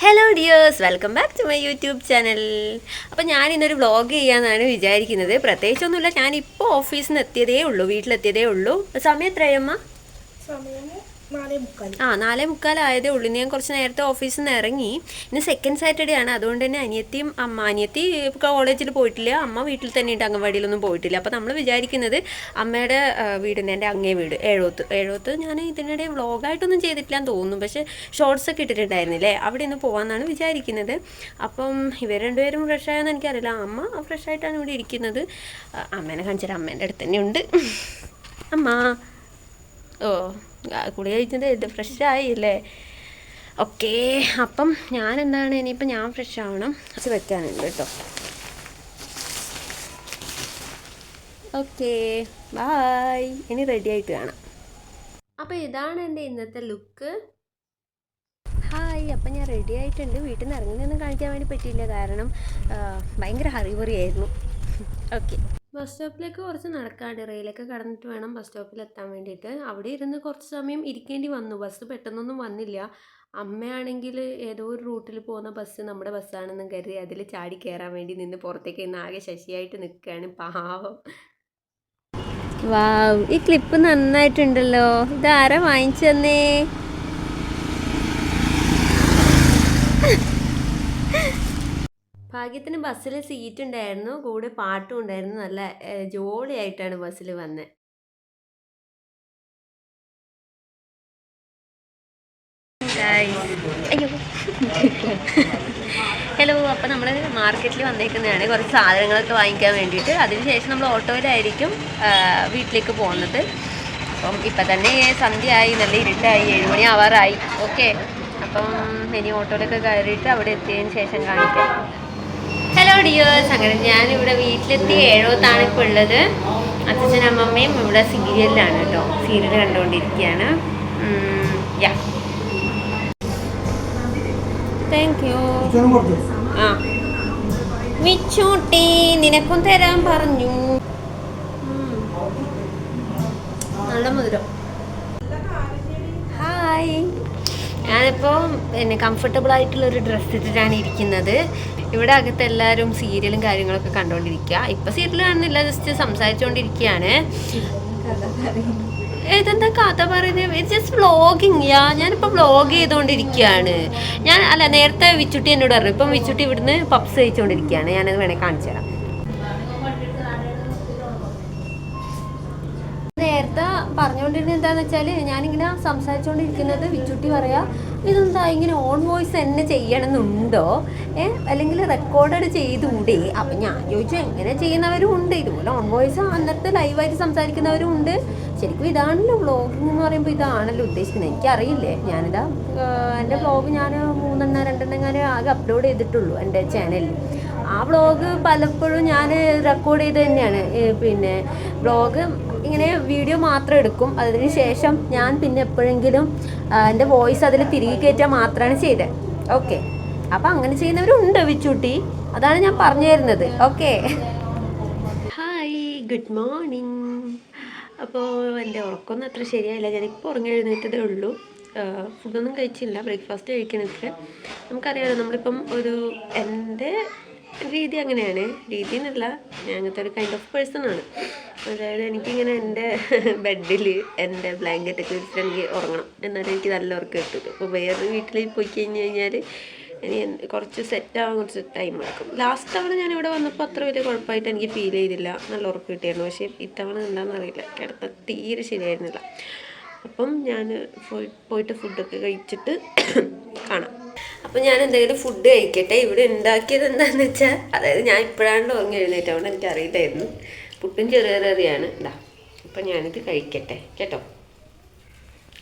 Hello dears, welcome back to my YouTube channel. അപ്പോൾ ഞാൻ ഇന്നൊരു വ്ളോഗ് ചെയ്യാമെന്നാണ് വിചാരിക്കുന്നത്. പ്രത്യേകിച്ചൊന്നുമില്ല, ഞാനിപ്പോൾ ഓഫീസിൽ നിന്ന് എത്തിയതേ ഉള്ളൂ, വീട്ടിലെത്തിയതേ ഉള്ളൂ. സമയം എത്രയമ്മ? 4:45 ആയതേ ഉള്ളൂ. ഞാൻ കുറച്ച് നേരത്തെ ഓഫീസിൽ നിന്ന് ഇറങ്ങി. ഇന്ന് സെക്കൻഡ് സാറ്റർഡേ ആണ്, അതുകൊണ്ട് തന്നെ അനിയത്തി കോളേജിൽ പോയിട്ടില്ല, അമ്മ വീട്ടിൽ തന്നെ ഉണ്ട്, അംഗൻവാടിയിലൊന്നും പോയിട്ടില്ല. അപ്പോൾ നമ്മൾ വിചാരിക്കുന്നത് അമ്മയുടെ വീടിൻ്റെ എൻ്റെ അങ്ങേ വീട് എഴുപത്ത് ഞാൻ ഇതിനിടെ വ്ളോഗായിട്ടൊന്നും ചെയ്തിട്ടില്ലാന്ന് തോന്നുന്നു, പക്ഷേ ഷോർട്സ് ഒക്കെ ഇട്ടിട്ടുണ്ടായിരുന്നില്ലേ, അവിടെ ഒന്ന് പോകാമെന്നാണ് വിചാരിക്കുന്നത്. അപ്പം ഇവർ രണ്ടുപേരും ഫ്രഷായെന്ന് എനിക്കറിയില്ല. അമ്മ ഫ്രഷായിട്ടാണ് ഇവിടെ ഇരിക്കുന്നത്. അമ്മേനെ കാണിച്ചാൽ അമ്മേൻ്റെ അടുത്ത് തന്നെ ഉണ്ട്. അമ്മ ഓ കുളി കഴിച്ചത് ഫ്രഷായില്ലേ? ഓക്കെ, അപ്പം ഞാൻ എന്താണ് ഇനിയിപ്പോൾ ഞാൻ ഫ്രഷ് ആവണം, അത് വെക്കാനുണ്ട് കേട്ടോ. ഓക്കെ ബായ്, ഇനി റെഡി ആയിട്ട് കാണാം. അപ്പോൾ ഇതാണ് എൻ്റെ ഇന്നത്തെ ലുക്ക്. ഹായ്, അപ്പം ഞാൻ റെഡി ആയിട്ടുണ്ട്. വീട്ടിൽ നിന്ന് ഇറങ്ങുന്നതൊന്നും കാണിക്കാൻ വേണ്ടി പറ്റിയില്ല, കാരണം ഭയങ്കര ഹറിബറി ആയിരുന്നു. ഓക്കെ, ബസ് സ്റ്റോപ്പിലേക്ക് കുറച്ച് നടക്കാണ്ട്, റെയിലൊക്കെ കടന്നിട്ട് വേണം ബസ് സ്റ്റോപ്പിൽ എത്താൻ വേണ്ടിയിട്ട്. അവിടെ ഇരുന്ന് കുറച്ച് സമയം ഇരിക്കേണ്ടി വന്നു, ബസ് പെട്ടെന്നൊന്നും വന്നില്ല. അമ്മയാണെങ്കിൽ ഏതോ ഒരു റൂട്ടിൽ പോകുന്ന ബസ് നമ്മുടെ ബസ്സാണെന്നും കരുതി അതിൽ ചാടി കയറാൻ വേണ്ടി നിന്ന് പുറത്തേക്ക് ഇന്ന് ആകെ ശശിയായിട്ട് നിൽക്കുകയാണ്, പാവം. വാവ്, ഈ ക്ലിപ്പ് നന്നായിട്ടുണ്ടല്ലോ. ഇതാരാ വാങ്ങിച്ചു തന്നേ? ഭാഗ്യത്തിന് ബസ്സിൽ സീറ്റ് ഉണ്ടായിരുന്നു, കൂടെ പാട്ടും ഉണ്ടായിരുന്നു. നല്ല ജോളിയായിട്ടാണ് ബസ്സിൽ വന്നത്. അയ്യോ ഹലോ, അപ്പം നമ്മൾ മാർക്കറ്റിൽ വന്നേക്കുന്നതാണ് കുറച്ച് സാധനങ്ങളൊക്കെ വാങ്ങിക്കാൻ വേണ്ടിയിട്ട്. അതിനുശേഷം നമ്മൾ ഓട്ടോയിലായിരിക്കും വീട്ടിലേക്ക് പോകുന്നത്. അപ്പം ഇപ്പം തന്നെ സന്ധ്യയായി, നല്ല ഇരുട്ടായി, 7 മണി ആവാറായി. ഓക്കെ, അപ്പം ഇനി ഓട്ടോയിലൊക്കെ കയറിയിട്ട് അവിടെ എത്തിയതിന് ശേഷം കാണിക്കാം. ഹലോ ഡിയേഴ്സ്, അങ്ങനെ ഞാനിവിടെ വീട്ടിലെത്തി. എഴുപത്താണ് ഇപ്പോൾ ഉള്ളത്. അച്ഛനും അമ്മമ്മയും ഇവിടെ സീരിയലിലാണ് കേട്ടോ, സീരിയൽ കണ്ടുകൊണ്ടിരിക്കുകയാണ്. യാ, താങ്ക് യു. ആ മിച്ചൂട്ടി, നിനക്കും തരാൻ പറഞ്ഞു. നല്ല മധുരം. ഹായ്, ഞാനിപ്പോൾ കംഫർട്ടബിൾ ആയിട്ടുള്ളൊരു ഡ്രസ്സ് ഇട്ടിട്ടാണ് ഇരിക്കുന്നത്. ഇവിടെ അകത്ത് എല്ലാവരും സീരിയലും കാര്യങ്ങളൊക്കെ കണ്ടുകൊണ്ടിരിക്കുക. ഇപ്പം സീരിയൽ കാണുന്നില്ല, ജസ്റ്റ് സംസാരിച്ചുകൊണ്ടിരിക്കുകയാണ്. ഏതെന്താ കഥ പറയുന്നത്? It's just vlogging. ഞാനിപ്പോൾ വ്ളോഗ് ചെയ്തുകൊണ്ടിരിക്കുകയാണ്. നേരത്തെ വിച്ചുട്ടി എന്നോട് പറഞ്ഞു, ഇപ്പം വിച്ചുട്ടി ഇവിടുന്ന് പപ്സ് കഴിച്ചുകൊണ്ടിരിക്കുകയാണ്. ഞാനത് വേണമെങ്കിൽ കാണിച്ചു തരാം. നേരത്തെ പറഞ്ഞുകൊണ്ടിരുന്നത് എന്താണെന്ന് വെച്ചാൽ, ഞാനിങ്ങനെ സംസാരിച്ചുകൊണ്ടിരിക്കുന്നത് വിച്ചുട്ടി പറയാ, ഇതെന്താ ഇങ്ങനെ ഓൺ വോയിസ് തന്നെ ചെയ്യണമെന്നുണ്ടോ, അല്ലെങ്കിൽ റെക്കോർഡഡ് ചെയ്തുകൂടെ? അപ്പം ഞാൻ ചോദിച്ചു, എങ്ങനെ ചെയ്യുന്നവരും ഉണ്ട്, ഇതുപോലെ ഓൺ വോയിസ് അന്നത്തെ ലൈവായിട്ട് സംസാരിക്കുന്നവരും ഉണ്ട്. ശരിക്കും ഇതാണല്ലോ വ്ളോഗിങ് എന്ന് പറയുമ്പോൾ, ഇതാണല്ലോ ഉദ്ദേശിക്കുന്നത്. എനിക്കറിയില്ലേ, ഞാനിതാ എൻ്റെ വ്ളോഗ് ഞാൻ 2 ആകെ അപ്ലോഡ് ചെയ്തിട്ടുള്ളൂ എൻ്റെ ചാനലിൽ. ആ വ്ളോഗ് പലപ്പോഴും ഞാൻ റെക്കോർഡ് ചെയ്ത് തന്നെയാണ്. പിന്നെ വ്ളോഗ് ഇങ്ങനെ വീഡിയോ മാത്രം എടുക്കും, അതിന് ശേഷം ഞാൻ പിന്നെ എപ്പോഴെങ്കിലും എൻ്റെ വോയിസ് അതിൽ തിരികെ കയറ്റാൻ മാത്രമാണ് ചെയ്തത്. ഓക്കെ, അപ്പം അങ്ങനെ ചെയ്യുന്നവരുണ്ട് വിച്ചൂട്ടി, അതാണ് ഞാൻ പറഞ്ഞു തരുന്നത്. Okay, hi, good morning. അപ്പോൾ എൻ്റെ ഉറക്കമൊന്നും അത്ര ശരിയായില്ല, ഞാനിപ്പോൾ ഉറങ്ങി എഴുന്നേറ്റതേ ഉള്ളൂ. ഫുഡൊന്നും കഴിച്ചില്ല, ബ്രേക്ക്ഫാസ്റ്റ് കഴിക്കണൊക്കെ. നമുക്കറിയാമല്ലോ, നമ്മളിപ്പം എൻ്റെ രീതി അങ്ങനെയാണ്. രീതി എന്നല്ല, ഞാൻ അങ്ങനത്തെ ഒരു കൈൻഡ് ഓഫ് പേഴ്സണാണ്. അതായത് എനിക്കിങ്ങനെ എൻ്റെ ബെഡിൽ എൻ്റെ ബ്ലാങ്കറ്റൊക്കെ വെച്ചിട്ട് എനിക്ക് ഉറങ്ങണം, എന്നാലും എനിക്ക് നല്ല ഉറക്കം കിട്ടും. അപ്പോൾ വേറെ വീട്ടിൽ പോയി കഴിഞ്ഞാൽ ഇനി കുറച്ച് സെറ്റാവാൻ കുറച്ച് ടൈം എടുക്കും. ലാസ്റ്റ് തവണ ഞാനിവിടെ വന്നപ്പോൾ അത്ര വലിയ കുഴപ്പമായിട്ട് എനിക്ക് ഫീൽ ചെയ്തില്ല, നല്ല ഉറക്കം കിട്ടിയായിരുന്നു. പക്ഷേ ഇത്തവണ എന്താണെന്ന് അറിയില്ല, കിടത്ത തീരെ ശരിയായിരുന്നില്ല. അപ്പം ഞാൻ പോയിട്ട് ഫുഡൊക്കെ കഴിച്ചിട്ട് കാണാം. അപ്പം ഞാൻ എന്തെങ്കിലും ഫുഡ് കഴിക്കട്ടെ. ഇവിടെ ഉണ്ടാക്കിയത് എന്താണെന്ന് വെച്ചാൽ, അതായത് ഞാൻ ഇപ്പോഴാണ് ഉറങ്ങി എഴുന്നേറ്റതുകൊണ്ട് എനിക്ക് അറിയില്ലായിരുന്നു. പുട്ടും ചെറിയാണ് ഇതാ. അപ്പം ഞാനിത് കഴിക്കട്ടെ കേട്ടോ.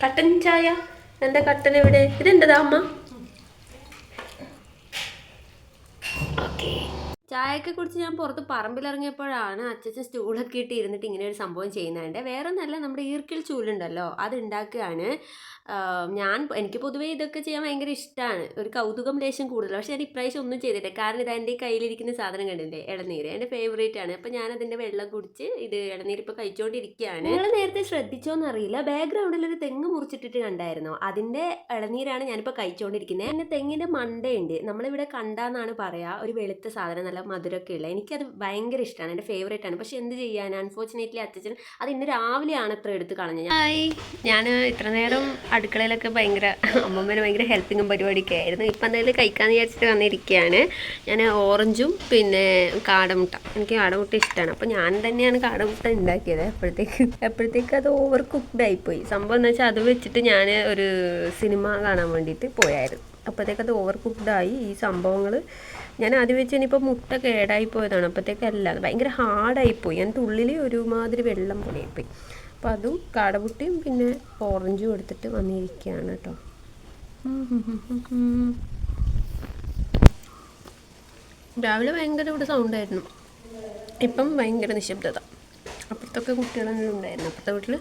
കട്ടൻ ചായ, എൻ്റെ കട്ടൻ എവിടെ? ഇതെന്റെതാ അമ്മ? ഓക്കെ, ചായയൊക്കെ കുടിച്ച് ഞാൻ പുറത്ത് പറമ്പിലിറങ്ങിയപ്പോഴാണ് അച്ഛൻ സ്റ്റൂളൊക്കെ ഇട്ട് ഇരുന്നിട്ട് ഇങ്ങനെ ഒരു സംഭവം ചെയ്യുന്നുണ്ട്. വേറെ ഒന്നല്ല, നമ്മുടെ ഈർക്കിൽ ചൂലുണ്ടല്ലോ, അത് ഉണ്ടാക്കുകയാണ്. എനിക്ക് പൊതുവേ ഇതൊക്കെ ചെയ്യാൻ ഭയങ്കര ഇഷ്ടമാണ്, ഒരു കൗതുകം ലേശം കൂടുതൽ. പക്ഷേ ഞാൻ ഇപ്രാവശ്യം ഒന്നും ചെയ്തിട്ടില്ല, കാരണം ഇത് എൻ്റെ കയ്യിലിരിക്കുന്ന സാധനം കണ്ടില്ലേ, ഇളനീര് എൻ്റെ ഫേവറേറ്റ് ആണ്. അപ്പോൾ ഞാൻ അതിൻ്റെ വെള്ളം കുടിച്ച് ഇത് ഇളനീര് ഇപ്പോൾ കഴിച്ചുകൊണ്ടിരിക്കുകയാണ്. നിങ്ങൾ നേരത്തെ ശ്രദ്ധിച്ചോന്നറിയില്ല, ബാക്ക്ഗ്രൗണ്ടിൽ ഒരു തെങ്ങ് മുറിച്ചിട്ടിട്ട് കണ്ടായിരുന്നോ, അതിൻ്റെ ഇളനീരാണ് ഞാനിപ്പോൾ കഴിച്ചുകൊണ്ടിരിക്കുന്നത്. പിന്നെ തെങ്ങിൻ്റെ മണ്ടയുണ്ട്, നമ്മളിവിടെ കണ്ടാന്നാണ് പറയുക, ഒരു വെളുത്ത സാധനം നല്ല മധുരമൊക്കെ ഉള്ള. എനിക്കത് ഭയങ്കര ഇഷ്ടമാണ്, എൻ്റെ ഫേവറേറ്റ് ആണ്. പക്ഷെ എന്ത് ചെയ്യാൻ, അൺഫോർച്ചുനേറ്റ്ലി അച്ഛൻ അത് ഇന്ന് രാവിലെയാണ് അത്ര എടുത്ത് കളഞ്ഞത്. ഞാൻ ഇത്ര നേരം അടുക്കളയിലൊക്കെ ഭയങ്കര അമ്മമ്മേനെ ഭയങ്കര ഹെൽപ്പിങ്ങും പരിപാടിയൊക്കെ ആയിരുന്നു. ഇപ്പം എന്തായാലും കഴിക്കാമെന്ന് വിചാരിച്ചിട്ട് വന്നിരിക്കുകയാണ്. ഞാൻ ഓറഞ്ചും പിന്നെ കാടമുട്ട, എനിക്ക് കാടമുട്ട ഇഷ്ടമാണ്, അപ്പോൾ ഞാൻ തന്നെയാണ് കാടമുട്ട ഉണ്ടാക്കിയത്. എപ്പോഴത്തേക്ക് അത് ഓവർ കുക്ക്ഡ് ആയിപ്പോയി. സംഭവം എന്ന് വെച്ചാൽ അത് വെച്ചിട്ട് ഞാൻ ഒരു സിനിമ കാണാൻ വേണ്ടിയിട്ട് പോയായിരുന്നു. അപ്പോഴത്തേക്ക് അത് ഓവർ കുക്ക്ഡായി ഈ സംഭവങ്ങൾ. ഞാൻ ആദ്യം വെച്ച് ഇനിയിപ്പോൾ മുട്ട കേടായി പോയതാണ്, അപ്പോഴത്തേക്കല്ല, അത് ഭയങ്കര ഹാർഡായിപ്പോയി. അതിൻ്റെ ഉള്ളിൽ ഒരുമാതിരി വെള്ളം പൊടിയായിപ്പോയി. അപ്പോൾ അതും കാടമുട്ടയും പിന്നെ ഓറഞ്ചും എടുത്തിട്ട് വന്നിരിക്കുകയാണ് കേട്ടോ. രാവിലെ ഭയങ്കര ഇവിടെ സൗണ്ടായിരുന്നു, ഇപ്പം ഭയങ്കര നിശബ്ദത. അപ്പുറത്തൊക്കെ കുട്ടികളെല്ലാം ഉണ്ടായിരുന്നു, അപ്പുറത്തെ വീട്ടിൽ.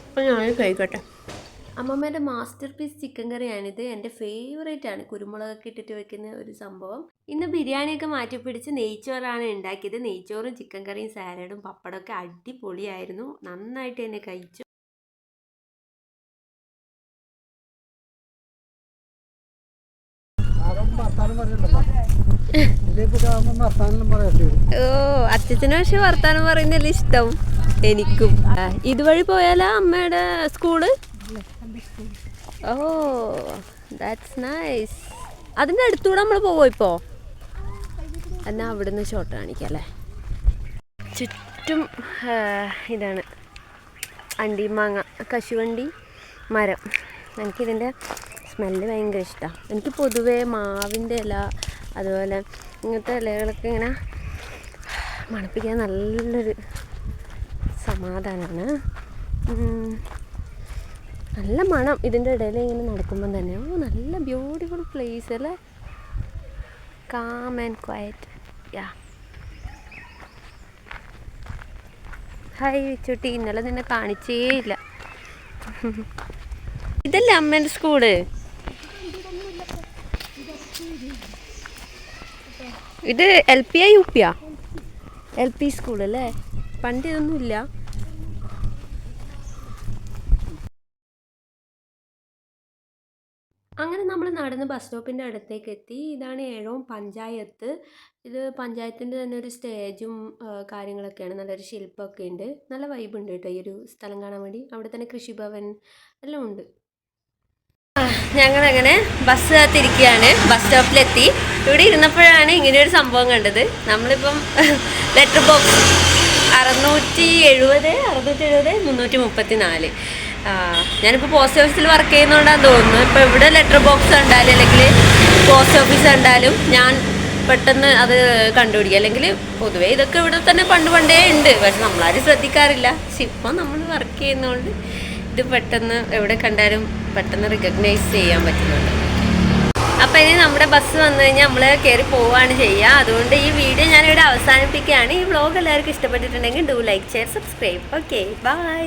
അപ്പോൾ ഞാൻ കഴിക്കട്ടെ. അമ്മമ്മേൻ്റെ മാസ്റ്റർ പീസ് ചിക്കൻ കറിയാണിത്, എൻ്റെ ഫേവറേറ്റ് ആണ്, കുരുമുളകൊക്കെ ഇട്ടിട്ട് വെക്കുന്ന ഒരു സംഭവം. ഇന്ന് ബിരിയാണിയൊക്കെ മാറ്റിപ്പിടിച്ച് നെയ്ച്ചോറാണ് ഉണ്ടാക്കിയത്. നെയ്ച്ചോറും ചിക്കൻ കറിയും സാലഡും പപ്പടമൊക്കെ അടിപൊളിയായിരുന്നു, നന്നായിട്ട് തന്നെ കഴിച്ചു. ഓ, അച്ഛനും പക്ഷെ വർത്താനം പറയുന്നല്ലേ ഇഷ്ടം, എനിക്കും. ഇതുവഴി പോയാലാ അമ്മയുടെ സ്കൂള്? Oh, that's nice. അതിൻ്റെ അടുത്തൂടെ നമ്മൾ പോവോ ഇപ്പോൾ? എന്നാൽ അവിടുന്ന് ഷോട്ട് കാണിക്കാം അല്ലേ. ചുറ്റും ഇതാണ് അണ്ടിമാങ്ങ, കശുവണ്ടി മരം. എനിക്കിതിൻ്റെ സ്മെല്ല് ഭയങ്കര ഇഷ്ടമാണ്. എനിക്ക് പൊതുവേ മാവിൻ്റെ ഇല അതുപോലെ ഇങ്ങനത്തെ ഇലകളൊക്കെ ഇങ്ങനെ മണപ്പിക്കാൻ നല്ലൊരു സമാധാനമാണ്. നല്ല മണം ഇതിൻ്റെ ഇടയിൽ ഇങ്ങനെ നടക്കുമ്പം തന്നെ. ഓ, നല്ല ബ്യൂട്ടിഫുൾ പ്ലേസ് അല്ലേ, calm and quiet. Yeah, hi Vichutti, ഇന്നലെ നിന്നെ കാണിച്ചേ ഇല്ല. ഇതല്ലേ അമ്മേൻ്റെ സ്കൂള്? ഇത് LP UP? LP സ്കൂളല്ലേ, പണ്ട് ഇതൊന്നുമില്ല. അങ്ങനെ നമ്മൾ നടന്ന് ബസ് സ്റ്റോപ്പിൻ്റെ അടുത്തേക്ക് എത്തി. ഇതാണ് ഏഴോം പഞ്ചായത്ത്. ഇത് പഞ്ചായത്തിൻ്റെ തന്നെ ഒരു സ്റ്റേജും കാര്യങ്ങളൊക്കെയാണ്, നല്ലൊരു ശില്പമൊക്കെ ഉണ്ട്. നല്ല വൈബ് ഉണ്ട് കേട്ടോ ഈ ഒരു സ്ഥലം കാണാൻ വേണ്ടി. അവിടെ തന്നെ കൃഷിഭവൻ എല്ലാം ഉണ്ട്. ഞങ്ങളങ്ങനെ ബസ് കാത്തിരിക്കുകയാണ്, ബസ് സ്റ്റോപ്പിലെത്തി. ഇവിടെ ഇരുന്നപ്പോഴാണ് ഇങ്ങനെയൊരു സംഭവം കണ്ടത്. നമ്മളിപ്പം ലെറ്റർ ബോക്സ് 670 334. ഞാനിപ്പോൾ പോസ്റ്റ് ഓഫീസിൽ വർക്ക് ചെയ്യുന്നതുകൊണ്ടാണ് തോന്നുന്നു. ഇപ്പോൾ ഇവിടെ ലെറ്റർ ബോക്സ് കണ്ടാലും അല്ലെങ്കിൽ പോസ്റ്റ് ഓഫീസ് കണ്ടാലും ഞാൻ പെട്ടെന്ന് അത് കണ്ടുപിടിക്കുക. അല്ലെങ്കിൽ പൊതുവേ ഇതൊക്കെ ഇവിടെ തന്നെ പണ്ടേ ഉണ്ട്, പക്ഷെ നമ്മളാരും ശ്രദ്ധിക്കാറില്ല. പക്ഷെ ഇപ്പോൾ നമ്മൾ വർക്ക് ചെയ്യുന്നതുകൊണ്ട് ഇത് പെട്ടെന്ന് എവിടെ കണ്ടാലും പെട്ടെന്ന് റിക്കഗ്നൈസ് ചെയ്യാൻ പറ്റുന്നുണ്ട്. അപ്പോൾ ഇനി നമ്മുടെ ബസ് വന്നു കഴിഞ്ഞാൽ നമ്മൾ കയറി പോവുകയാണ് ചെയ്യുക. അതുകൊണ്ട് ഈ വീഡിയോ ഞാനിവിടെ അവസാനിപ്പിക്കുകയാണ്. ഈ വ്ളോഗ് എല്ലാവർക്കും ഇഷ്ടപ്പെട്ടിട്ടുണ്ടെങ്കിൽ do like, share, subscribe. Okay, by.